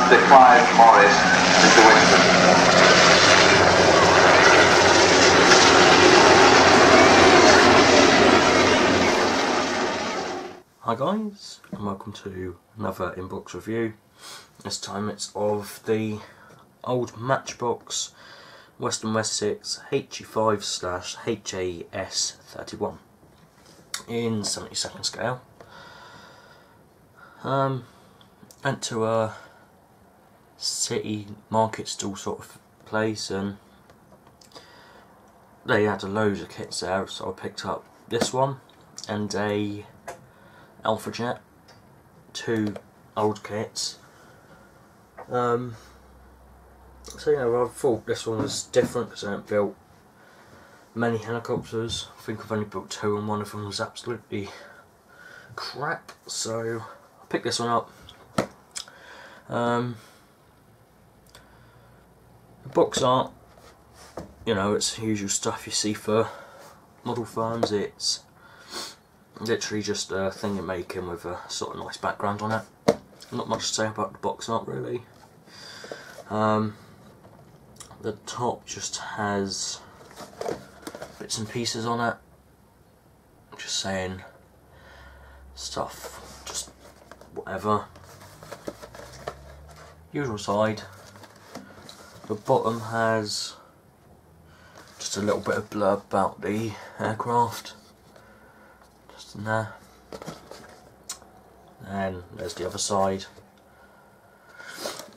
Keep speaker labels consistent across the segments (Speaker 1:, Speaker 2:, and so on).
Speaker 1: Decals Morris into Westland.
Speaker 2: Hi guys, and welcome to another inbox review. This time it's of the old Matchbox Westland Wessex HE5/HAS31 in 72nd scale. Went to a city market stall sort of place and they had a load of kits there, so I picked up this one and a Alpha Jet, two old kits. So yeah, I thought this one was different because I haven't built many helicopters. I think I've only built two and one of them was absolutely crap, so I picked this one up. The box art, you know, it's the usual stuff you see for model firms. It's literally just a thing you're making with a sort of nice background on it. Not much to say about the box art really. The top just has bits and pieces on it, just saying stuff, just whatever. Usual side. The bottom has just a little bit of blurb about the aircraft. Just in there. And there's the other side.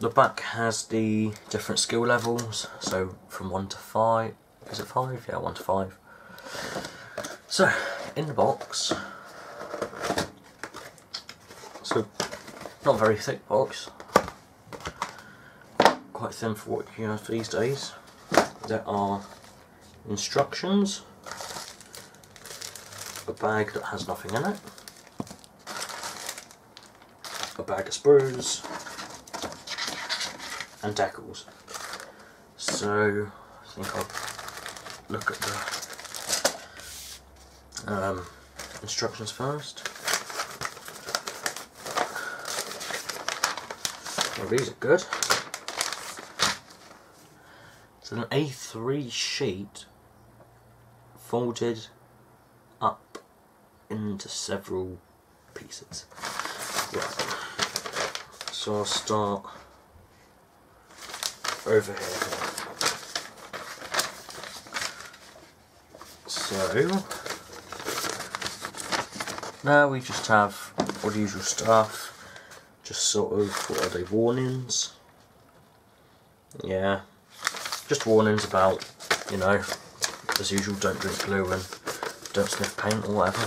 Speaker 2: The back has the different skill levels, so from 1 to 5. Is it 5? Yeah, 1 to 5. So, in the box. So, not a very thick box. Quite thin for what you have these days. There are instructions, a bag that has nothing in it, a bag of sprues, and decals. So I think I'll look at the instructions first. Well, these are good. It's an A3 sheet folded up into several pieces. Right. So I'll start over here. So now we just have all the usual stuff. Just sort of, what are they, warnings? Yeah. Just warnings about, you know, as usual, don't drink glue and don't sniff paint or whatever.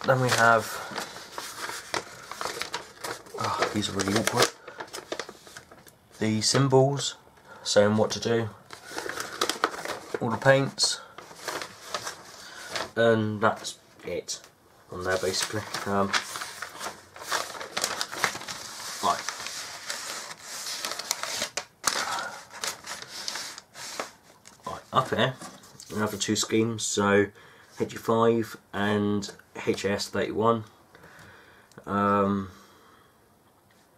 Speaker 2: Then we have, oh, these are really awkward, the symbols saying what to do, all the paints, and that's it on there basically. Right. Up here we have the two schemes, so HE5 and HAS31.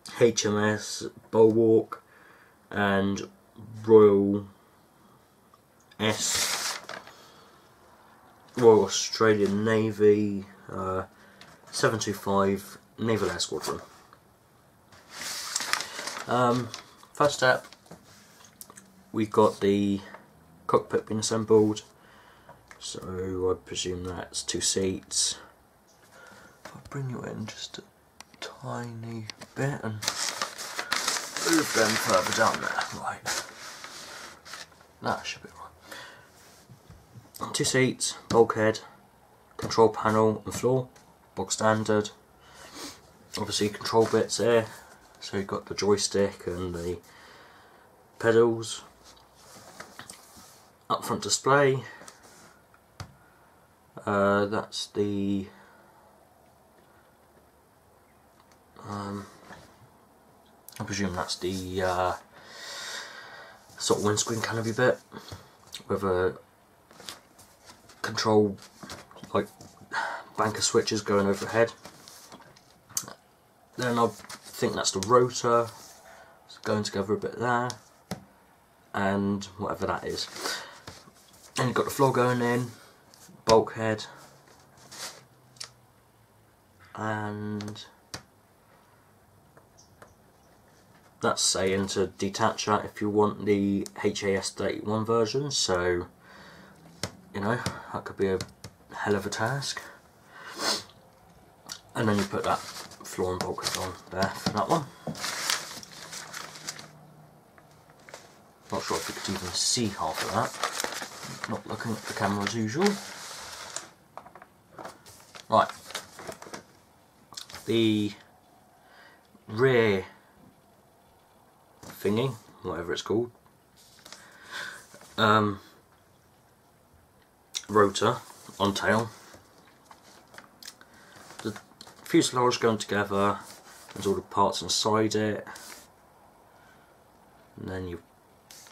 Speaker 2: HMS Bulwark and Royal Australian Navy 725 Naval Air Squadron. First step, we've got the cockpit being assembled, so I presume that's 2 seats. If I bring you in just a tiny bit and move them further down there, right, that should be right. 2 seats, bulkhead, control panel and floor, bog standard. Obviously control bits there, so you've got the joystick and the pedals. Up front display, that's the I presume that's the sort of windscreen canopy bit with a control, like bank of switches going overhead. Then I've think that's the rotor. It's going together a bit there, and whatever that is. And you've got the floor going in, bulkhead, and that's saying to detach that if you want the HAS 31 version, so you know, that could be a hell of a task. And then you put that floor and bulkhead on there for that one. Not sure if you could even see half of that. Not looking at the camera as usual. Right. The rear thingy, whatever it's called, rotor on tail. The fuselage going together, there's all the parts inside it, and then you,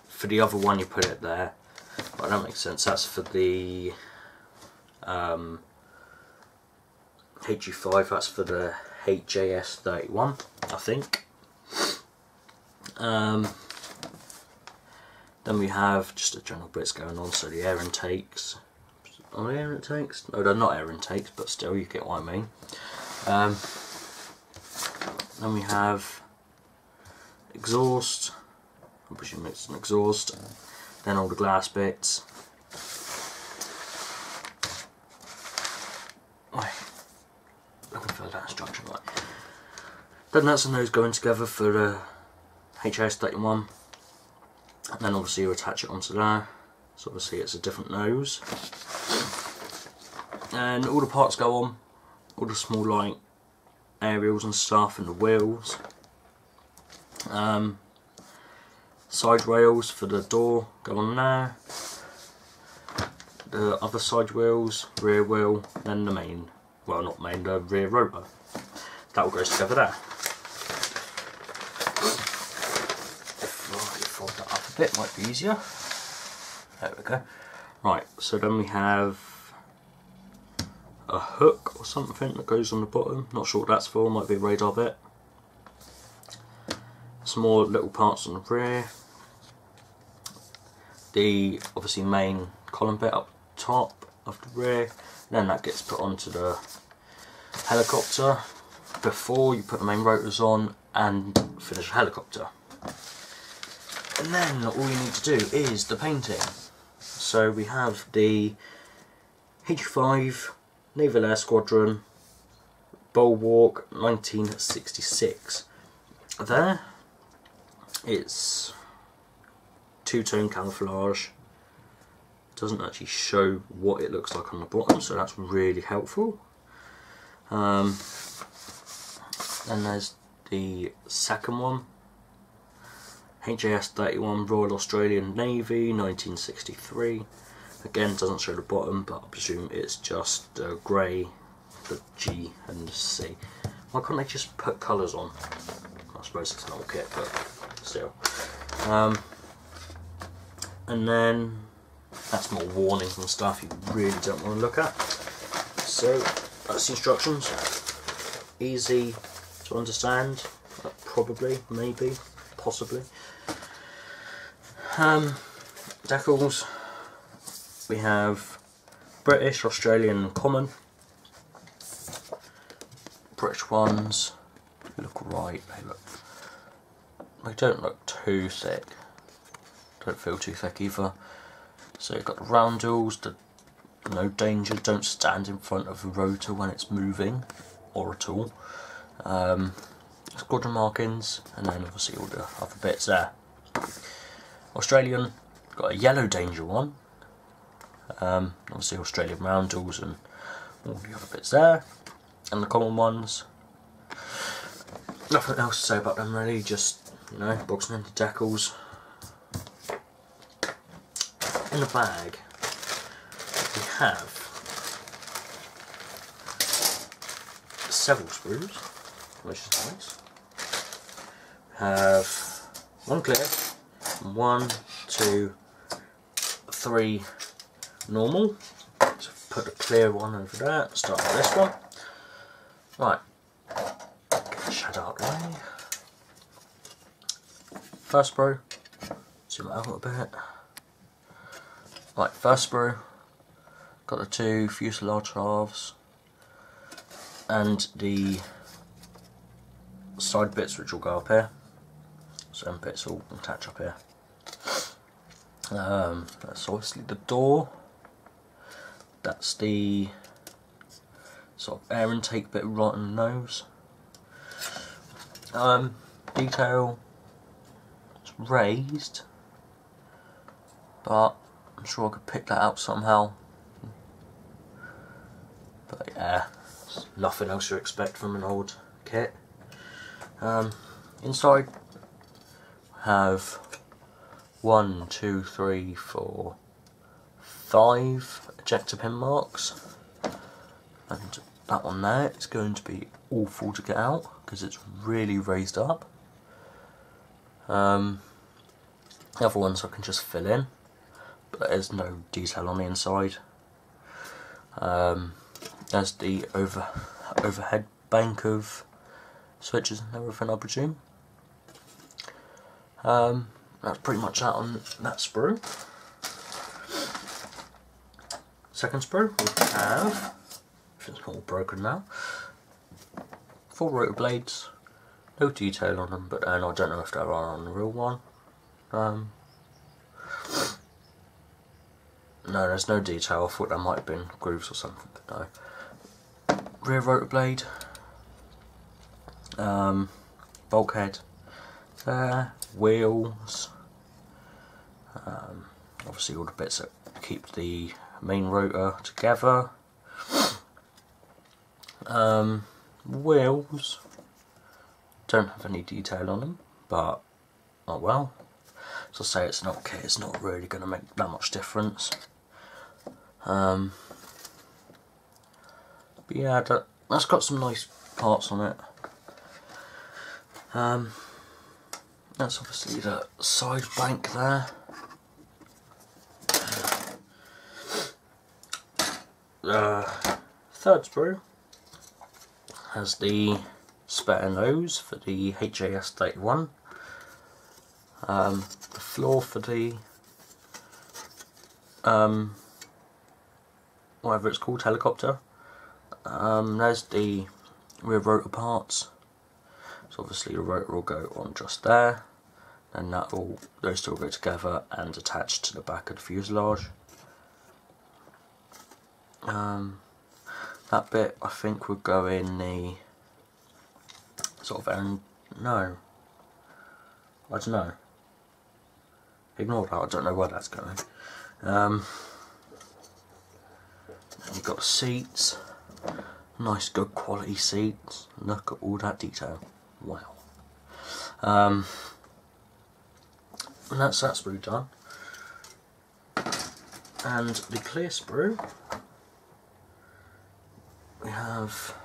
Speaker 2: for the other one you put it there. Right, that makes sense, that's for the HU5, that's for the HAS 31, I think. Then we have just the general bits going on, so the air intakes. Are they air intakes? No, they're not air intakes, but still, you get what I mean. Then we have exhaust. I'm presuming it's an exhaust. Then all the glass bits. Looking for that instruction, right. Then that's the nose going together for the HAS 31. And then obviously you attach it onto there. So obviously it's a different nose. And all the parts go on. All the small like aerials and stuff, and the wheels. Side rails for the door go on there. The other side wheels, rear wheel, then the main, well not main, the rear rotor. That all goes together there. If I fold that up a bit, might be easier. There we go. Right, so then we have a hook or something that goes on the bottom. Not sure what that's for, might be a radar bit. Some more little parts on the rear. The obviously main column bit up top of the rear. Then that gets put onto the helicopter before you put the main rotors on and finish the helicopter. And then all you need to do is the painting. So we have the H5 Naval Air Squadron Bulwark 1966. There, it's two-tone camouflage. It doesn't actually show what it looks like on the bottom, so that's really helpful. And there's the second one, HAS 31 Royal Australian Navy 1963. Again, doesn't show the bottom, but I presume it's just grey, the G and the C. Why can't they just put colours on? I suppose it's an old kit, but still. And then that's more warnings and stuff you really don't want to look at. So that's the instructions. Easy to understand, probably, maybe, possibly. Decals. We have British, Australian, Common. British ones look right. They don't look too thick. Don't feel too thick either. So you've got the roundels, the no danger, don't stand in front of the rotor when it's moving, or at all. Squadron markings, and then obviously all the other bits there. Australian, got a yellow danger one. Obviously Australian roundels and all the other bits there. And the common ones. Nothing else to say about them really, just, you know, boxing into decals. In the bag we have several sprues, which is nice. We have one clear, 1, 2, 3 normal. So put the clear one over there, start with this one. Right, get the shadow out of the way. first sprue, zoom it out a little bit. Right, first sprue, got the two fuselage halves and the side bits which will go up here. So them bits will attach up here. That's obviously the door. That's the sort of air intake bit right on the nose. Detail, it's raised, but I'm sure I could pick that out somehow. But yeah, it's nothing else you expect from an old kit. Inside have 1, 2, 3, 4, 5 ejector pin marks, and that one there is going to be awful to get out because it's really raised up. The other ones I can just fill in, but there's no detail on the inside. There's the overhead bank of switches and everything, I presume. That's pretty much that on that sprue. Second sprue we have, if it's all broken now, 4 rotor blades, no detail on them, but I don't know if there are on the real one. No, there's no detail. I thought there might have been grooves or something, but no. Rear rotor blade, bulkhead there, wheels, obviously all the bits that keep the main rotor together. Wheels don't have any detail on them, but oh well. As I say, it's not kit, it's not really going to make that much difference. But yeah, that's got some nice parts on it. That's obviously the side bank there. Third sprue has the spare nose for the HAS 31. The floor for the whatever it's called, helicopter. There's the rear rotor parts. So obviously the rotor will go on just there, and those two will go together and attached to the back of the fuselage. That bit I think would go in the sort of no, I don't know. Ignore that, I don't know where that's going. You've got the seats, nice good quality seats, look at all that detail, wow. And that's that sprue done. And the clear sprue, we have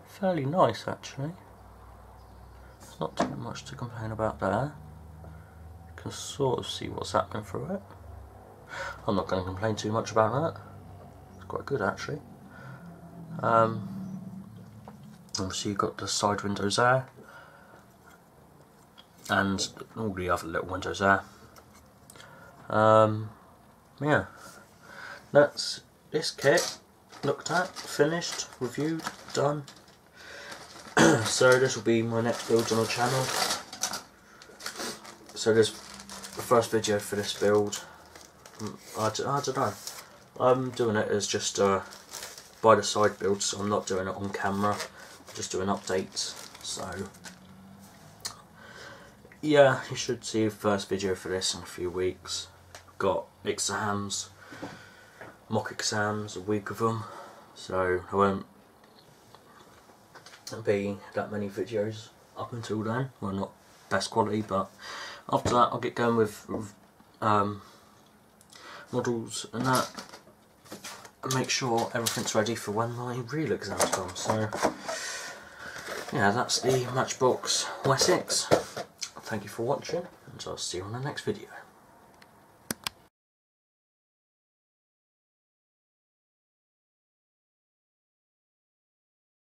Speaker 2: fairly nice actually. There's not too much to complain about there. You can sort of see what's happening through it. I'm not going to complain too much about that. It's quite good actually. Obviously you've got the side windows there, and all the other little windows there. Yeah, that's this kit looked at, finished, reviewed, done. So this will be my next build on the channel. So there's the first video for this build. I don't know. I'm doing it as just by the side build, so I'm not doing it on camera. I'm just doing updates. So yeah, you should see the first video for this in a few weeks. Got exams, mock exams, a week of them, so I won't be that many videos up until then. Well, not best quality, but after that I'll get going with models and that, and make sure everything's ready for when my real exams come. So yeah, that's the Matchbox Wessex. Thank you for watching, and I'll see you on the next video.